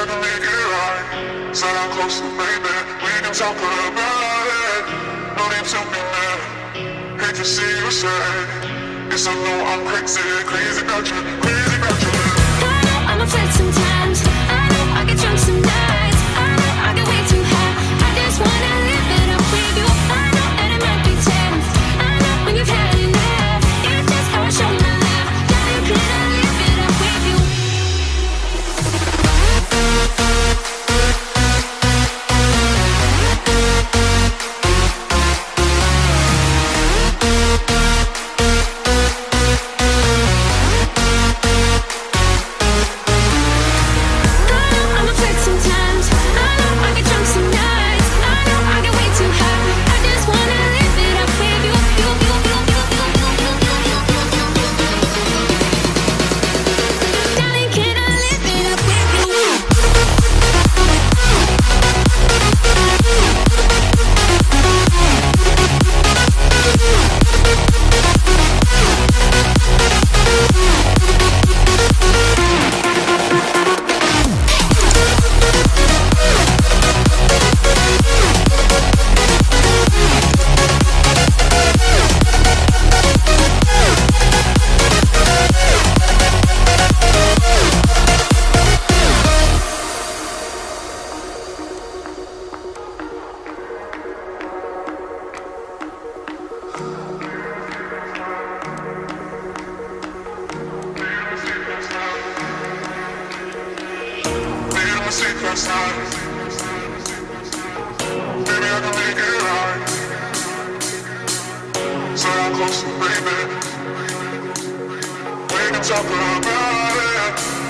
I can make it right. Said I'm close to baby, we can talk about it. No need to be mad, hate to see you sad. Yes, I know I'm crazy, crazy about you, crazy about you. I know I'm afraid sometimes. I know I get drunk some nights. I know I get way too high. I just wanna live it up with you. I know that it might be tense. I know when you've had enough. It's just how I show my love. Now can I live it up with you? Last night, baby, I can make it right. Said I'm close to baby, we can talk about it.